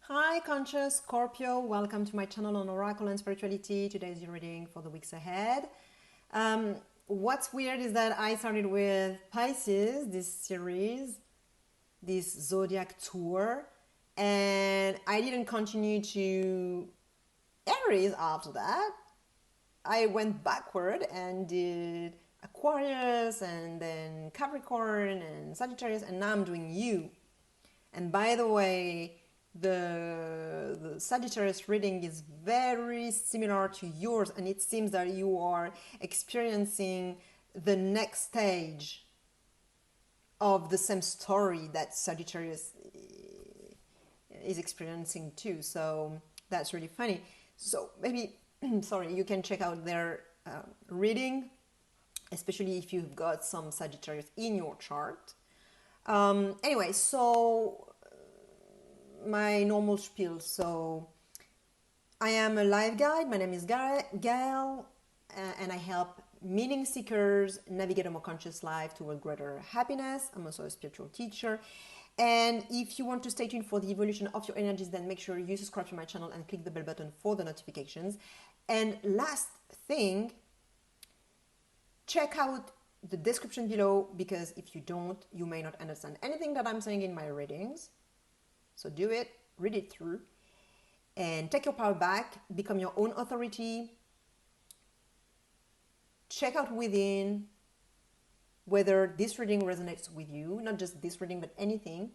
Hi, conscious Scorpio. Welcome to my channel on Oracle and Spirituality. Today's your reading for the weeks ahead. What's weird is that I started with Pisces, this series, this zodiac tour, and I didn't continue to Aries after that. I went backward and did Aquarius and then Capricorn and Sagittarius, and now I'm doing you. And by the way, the Sagittarius reading is very similar to yours, and it seems that you are experiencing the next stage of the same story that Sagittarius is experiencing too. So that's really funny. So maybe, sorry, you can check out their reading, especially if you've got some Sagittarius in your chart. Anyway, so my normal spiel. So I am a life guide. My name is Gail, and I help meaning seekers navigate a more conscious life toward greater happiness. I'm also a spiritual teacher. And if you want to stay tuned for the evolution of your energies, then make sure you subscribe to my channel and click the bell button for the notifications. And last thing, check out the description below, because if you don't, you may not understand anything that I'm saying in my readings. So do it, read it through, and take your power back, become your own authority. Check out within whether this reading resonates with you, not just this reading, but anything.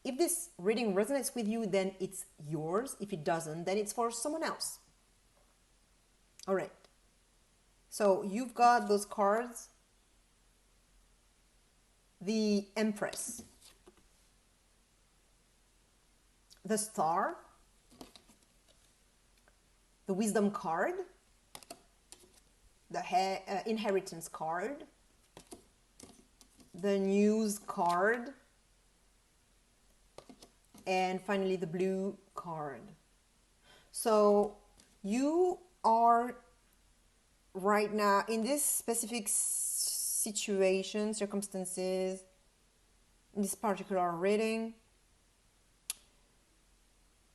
If this reading resonates with you, then it's yours. If it doesn't, then it's for someone else. All right. So you've got those cards. The Empress, the Star, the Wisdom card, the Inheritance card, the News card, and finally the Blue card. So you are right now in this specific situation, circumstances, in this particular reading,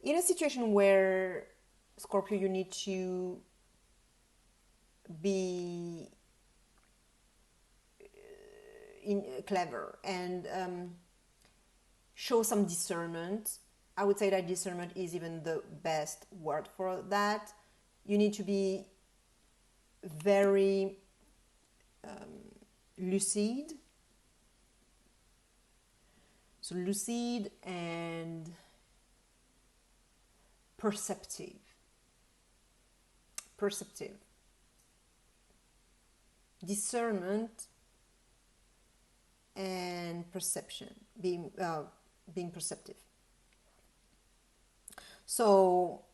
in a situation where, Scorpio, you need to be clever and show some discernment. I would say that discernment is even the best word for that. You need to be very lucid. So lucid and perceptive. Discernment and perception, being perceptive. So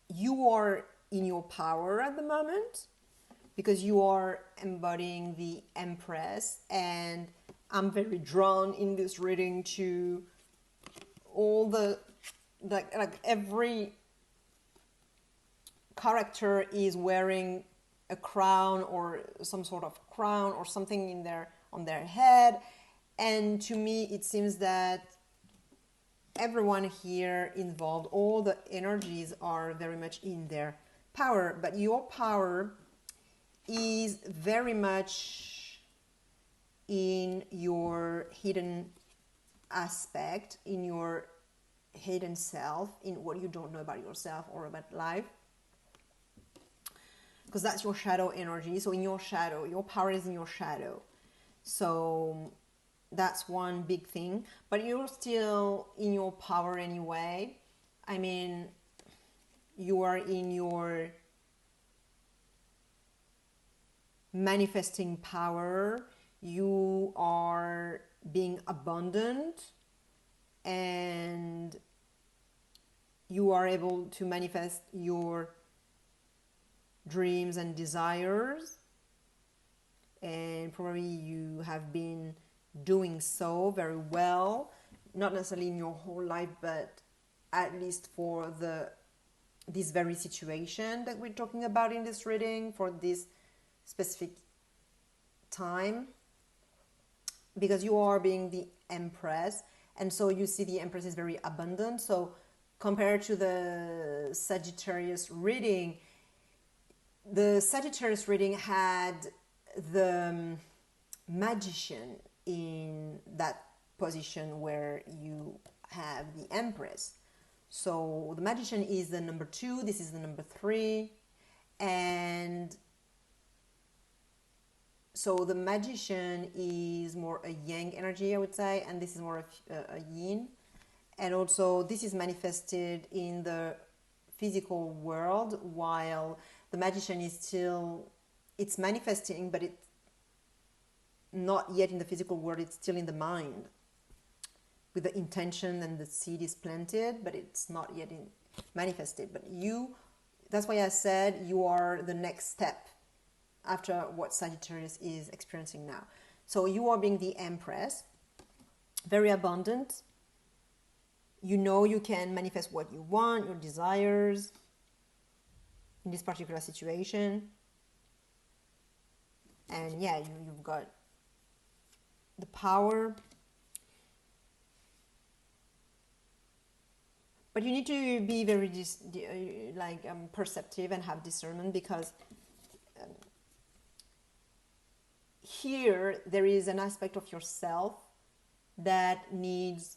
you are in your power at the moment, because you are embodying the Empress, and I'm very drawn in this reading to all the like every character is wearing a crown or some sort of crown or something in on their head, and to me it seems that everyone here involved, all the energies are very much in their power, but your power is very much in your hidden aspect, in your hidden self, in what you don't know about yourself or about life, because that's your shadow energy. So in your shadow, your power is in your shadow. So that's one big thing, but you're still in your power anyway. I mean, you are in your manifesting power. You are being abundant, and you are able to manifest your dreams and desires, and probably you have been doing so very well, not necessarily in your whole life, but at least for this very situation that we're talking about in this reading, for this specific time. because you are being the Empress, and so you see the Empress is very abundant. So compared to the Sagittarius reading, the Sagittarius reading had the Magician in that position where you have the Empress. So the Magician is the number 2, this is the number 3, and so the Magician is more a yang energy, I would say, and this is more a yin. And also this is manifested in the physical world, while the Magician is still, it's manifesting, but it's not yet in the physical world, it's still in the mind with the intention, and the seed is planted, but it's not yet manifested. But you, that's why I said you are the next step after what Sagittarius is experiencing now. So you are being the Empress, very abundant. You know you can manifest what you want, your desires in this particular situation. And yeah, you've got the power. But you need to be very perceptive and have discernment, because here there is an aspect of yourself that needs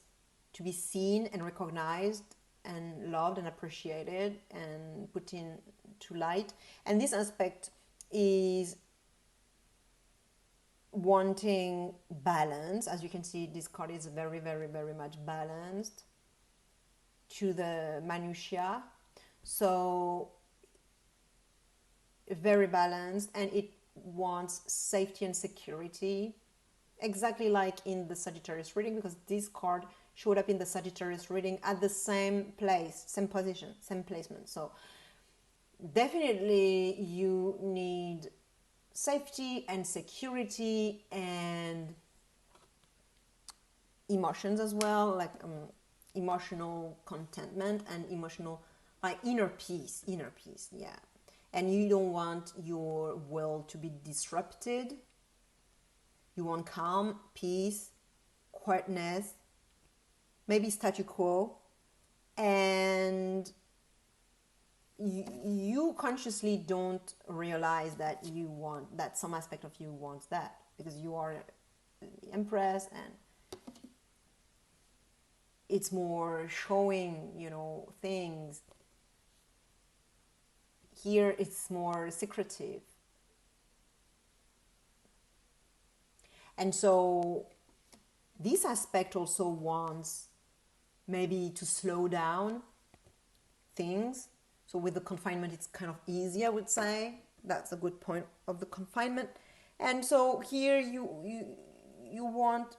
to be seen and recognized and loved and appreciated and put into light. And this aspect is wanting balance. As you can see, this card is very, very, very much balanced to the minutiae. So very balanced, and it wants safety and security, exactly like in the Sagittarius reading, because this card showed up in the Sagittarius reading at the same place, same position, same placement. So definitely you need safety and security and emotions as well, like emotional contentment and emotional, like inner peace, yeah. And you don't want your will to be disrupted. You want calm, peace, quietness, maybe statu quo, and you consciously don't realize that you want that, some aspect of you wants that, because you are the Empress, and it's more showing, things. Here it's more secretive. And so this aspect also wants maybe to slow down things. So with the confinement, it's kind of easy, I would say. That's a good point of the confinement. And so here you want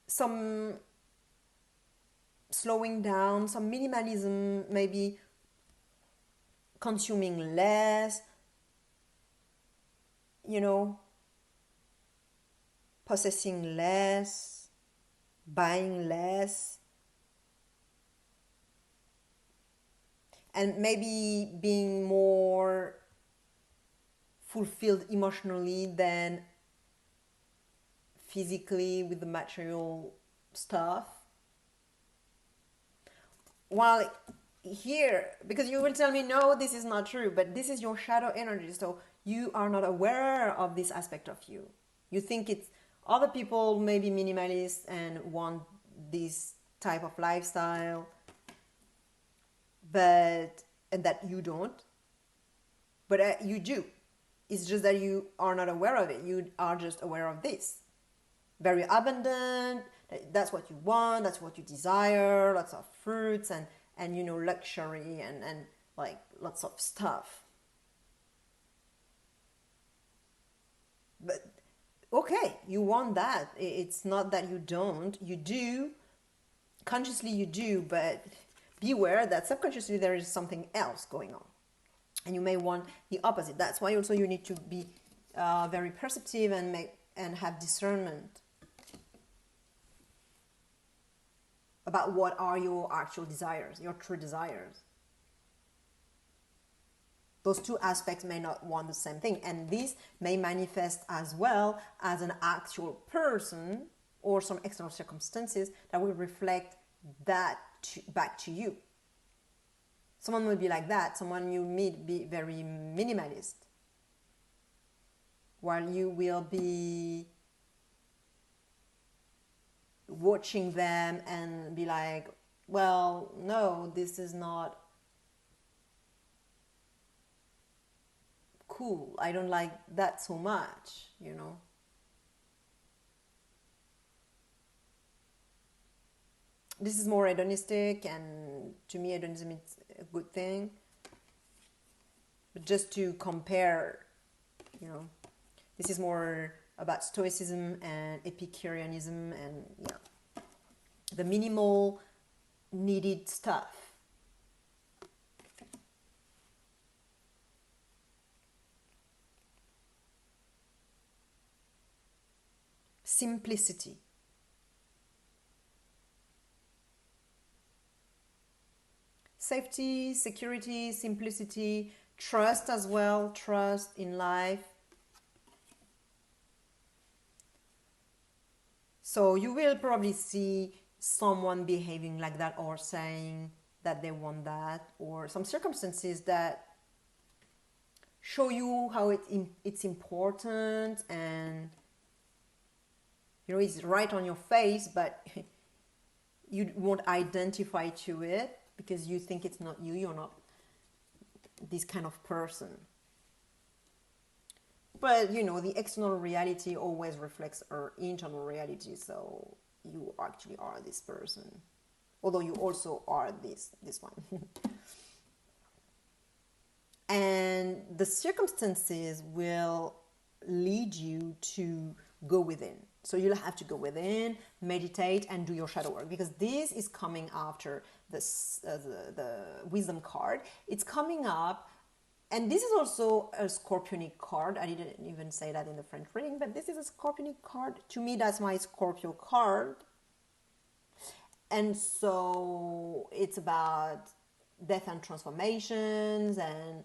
some slowing down, some minimalism, maybe consuming less, possessing less, buying less, and maybe being more fulfilled emotionally than physically with the material stuff. While here, because you will tell me, no, this is not true, but this is your shadow energy, so you are not aware of this aspect of you. You think it's other people, maybe minimalist and want this type of lifestyle, and that you don't, but you do. It's just that you are not aware of it. You are just aware of this. Very abundant, that's what you want, that's what you desire, lots of fruits and luxury and like lots of stuff. But okay, you want that. It's not that you don't. You do. Consciously you do, but beware that subconsciously there is something else going on. And you may want the opposite. That's why also you need to be very perceptive and have discernment about what are your actual desires, your true desires. Those two aspects may not want the same thing, and this may manifest as well as an actual person or some external circumstances that will reflect that back to you. Someone will be like that. Someone you meet be very minimalist, while you will be watching them and be like, well, no, this is not cool. I don't like that so much, you know. This is more hedonistic, and to me hedonism is a good thing. But just to compare, you know, this is more about stoicism and epicureanism and yeah, the minimal needed stuff. Simplicity. Safety, security, simplicity, trust as well, trust in life. So you will probably see someone behaving like that or saying that they want that, or some circumstances that show you how it's important, and you know it's right on your face, but you won't identify to it because you think it's not you, you're not this kind of person. But you know, the external reality always reflects our internal reality, so you actually are this person, although you also are this one. And the circumstances will lead you to go within. So you'll have to go within, meditate, and do your shadow work, because this is coming after this, the wisdom card. It's coming up, and this is also a Scorpionic card. I didn't even say that in the French reading, but this is a Scorpionic card. To me, that's my Scorpio card. And so it's about death and transformations and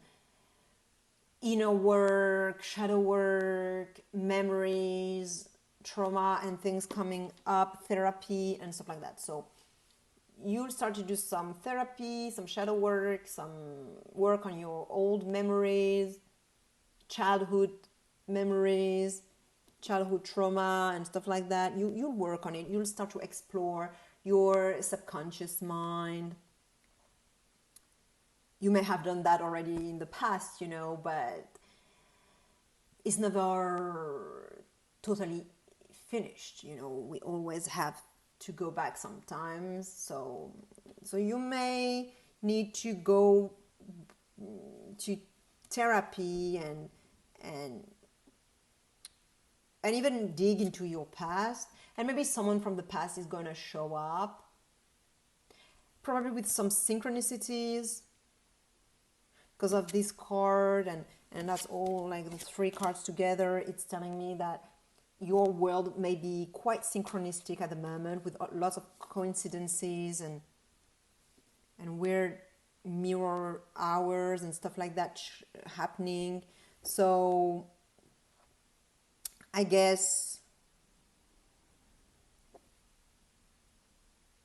inner work, shadow work, memories, trauma and things coming up, therapy and stuff like that. So you'll start to do some therapy, some shadow work, some work on your old memories, childhood memories, childhood trauma and stuff like that. You'll work on it. You'll start to explore your subconscious mind. You may have done that already in the past, you know, but it's never totally finished. You know, we always have to go back sometimes. So you may need to go to therapy and even dig into your past. And maybe someone from the past is going to show up, probably with some synchronicities, because of this card, and that's all, like the three cards together. It's telling me that your world may be quite synchronistic at the moment, with lots of coincidences and weird mirror hours and stuff like that happening. So I guess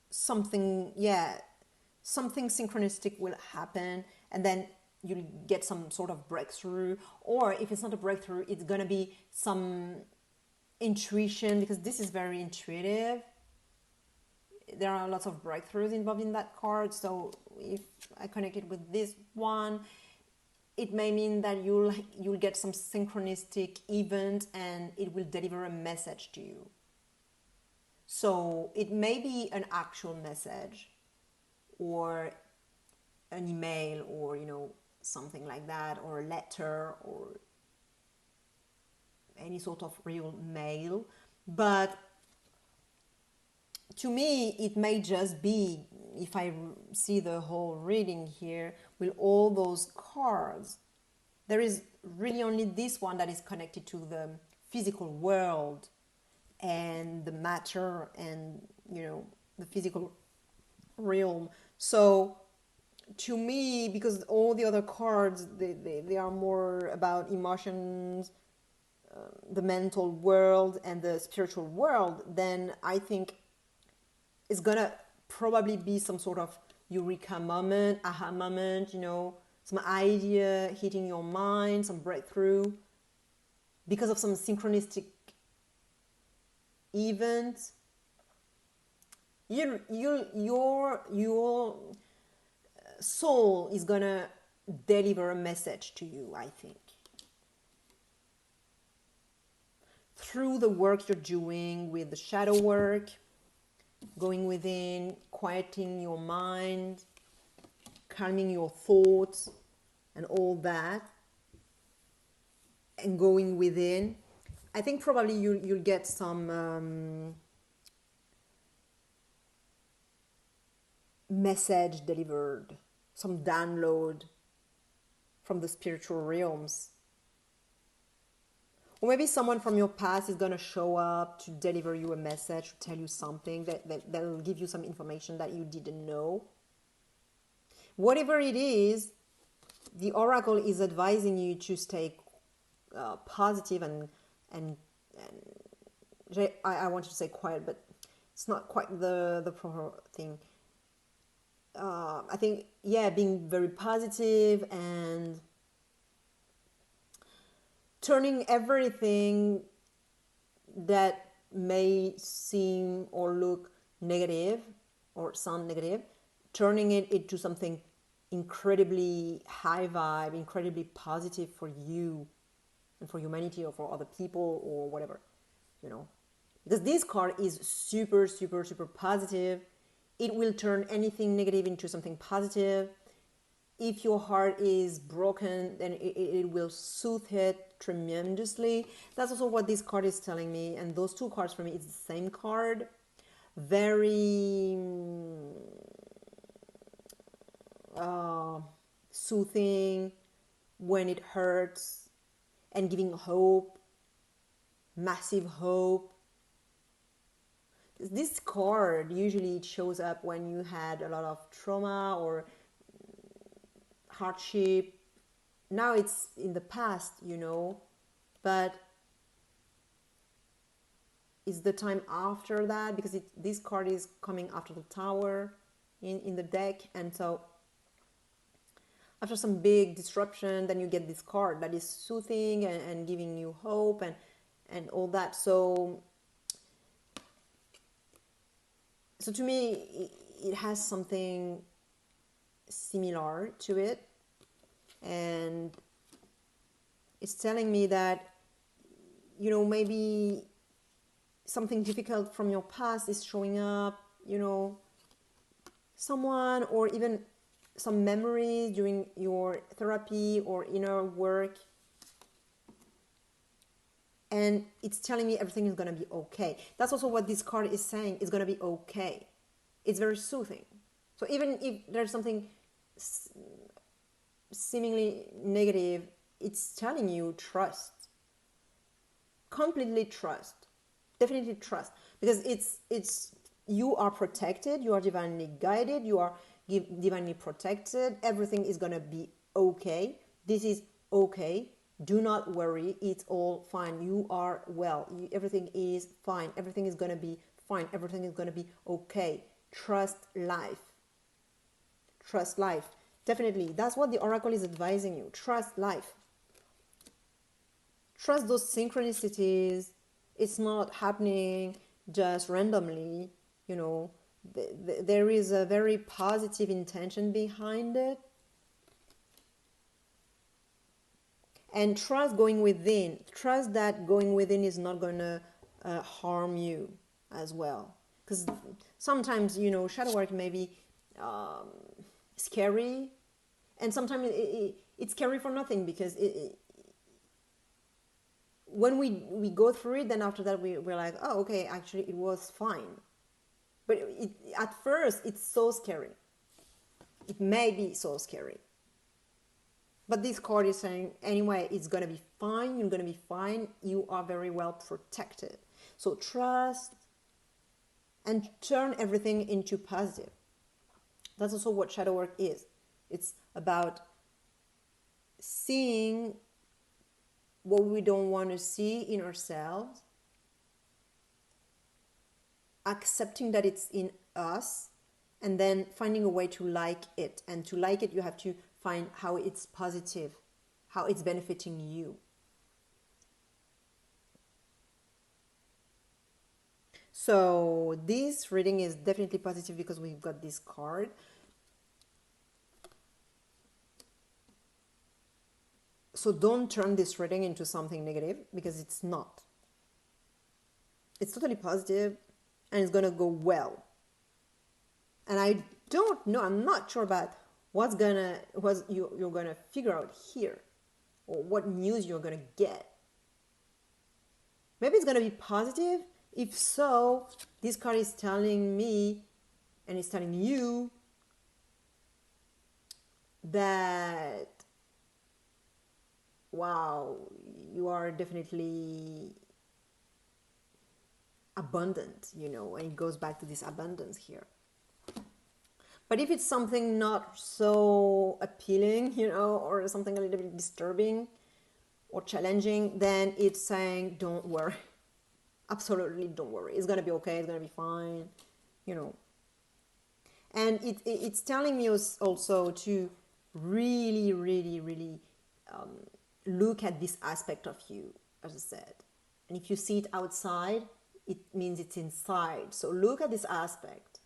something synchronistic will happen, and then you'll get some sort of breakthrough. Or if it's not a breakthrough, it's gonna be some intuition, because this is very intuitive. There are lots of breakthroughs involved in that card. So if I connect it with this one, it may mean that you'll get some synchronistic event and it will deliver a message to you. So it may be an actual message or an email, or you know, something like that, or a letter, or any sort of real mail. But to me, it may just be, if I see the whole reading here with all those cards, there is really only this one that is connected to the physical world and the matter and, you know, the physical realm. So to me, because all the other cards, they are more about emotions, the mental world and the spiritual world, then I think it's gonna probably be some sort of eureka moment, aha moment, you know, some idea hitting your mind, some breakthrough because of some synchronistic event. Your soul is gonna deliver a message to you, I think, through the work you're doing with the shadow work, going within, quieting your mind, calming your thoughts and all that, and going within. I think probably you'll get some message delivered, some download from the spiritual realms. Or maybe someone from your past is going to show up to deliver you a message, to tell you something that will give you some information that you didn't know. Whatever it is, the oracle is advising you to stay positive and I wanted to say quiet, but it's not quite the proper thing. I think, yeah, being very positive and turning everything that may seem or look negative or sound negative, turning it into something incredibly high vibe, incredibly positive for you and for humanity or for other people or whatever, you know. Because this card is super, super, super positive. It will turn anything negative into something positive. If your heart is broken, then it will soothe it tremendously. That's also what this card is telling me. And those two cards for me, it's the same card. Very soothing when it hurts and giving hope, massive hope. This card, usually it shows up when you had a lot of trauma or hardship. Now it's in the past, you know, but it's the time after that, because this card is coming after the Tower in the deck. And so after some big disruption, then you get this card that is soothing and giving you hope and all that. So to me, it has something similar to it. And it's telling me that, you know, maybe something difficult from your past is showing up, you know, someone or even some memories during your therapy or inner work. And it's telling me everything is going to be okay. That's also what this card is saying. It's going to be okay. It's very soothing. So even if there's something seemingly negative, it's telling you trust. Completely trust. Definitely trust. Because it's you are protected. You are divinely guided. You are divinely protected. Everything is going to be okay. This is okay. Do not worry. It's all fine. You are well. Everything is fine. Everything is going to be fine. Everything is going to be okay. Trust life. Trust life. Definitely. That's what the oracle is advising you. Trust life. Trust those synchronicities. It's not happening just randomly. You know, there is a very positive intention behind it. And trust going within. Trust that going within is not going to harm you as well. Because sometimes, you know, shadow work may be scary. And sometimes it's scary for nothing, because when we go through it, then after that we're like, oh, okay, actually it was fine. But at first it's so scary. It may be so scary. But this card is saying, anyway, it's going to be fine. You're going to be fine. You are very well protected. So trust and turn everything into positive. That's also what shadow work is. It's about seeing what we don't want to see in ourselves, accepting that it's in us, and then finding a way to like it. And to like it, you have to find how it's positive, how it's benefiting you. So this reading is definitely positive because we've got this card. So don't turn this reading into something negative, because it's not. It's totally positive and it's going to go well. And I don't know, I'm not sure about what you're going to figure out here, or what news you're going to get. Maybe it's going to be positive. If so, this card is telling me, and it's telling you, that, wow, you are definitely abundant, and it goes back to this abundance here. But if it's something not so appealing, or something a little bit disturbing or challenging, then it's saying, don't worry. Absolutely don't worry. It's going to be okay. It's going to be fine, And it's telling me also to really, really, really look at this aspect of you, as I said. And if you see it outside, it means it's inside. So look at this aspect.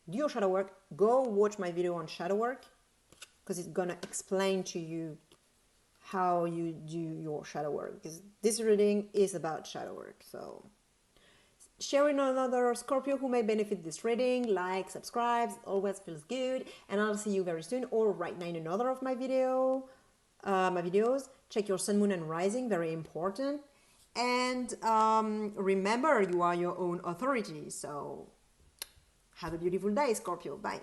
Do your shadow work. Go watch my video on shadow work, because it's going to explain to you how you do your shadow work, because this reading is about shadow work. So sharing another Scorpio who may benefit this reading, like, subscribe, always feels good. And I'll see you very soon, or right now in another of my videos. Check your sun, moon, and rising, very important. And remember, you are your own authority. So have a beautiful day, Scorpio. Bye.